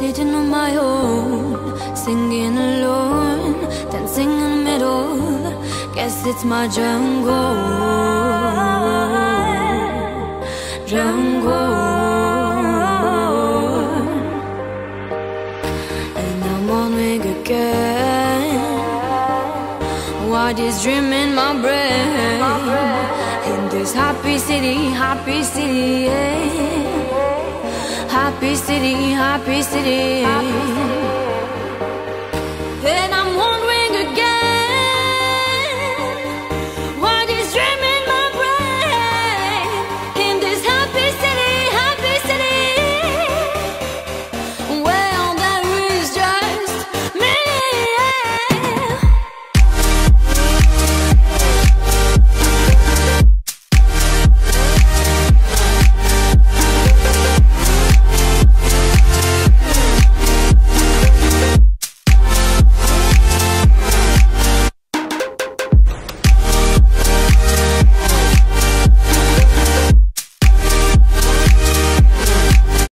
sitting on my own, singing alone, dancing in the middle. Guess it's my jungle, jungle. And I'm on wing again. What is dream in my brain? In this happy city, yeah. Happy city, happy city.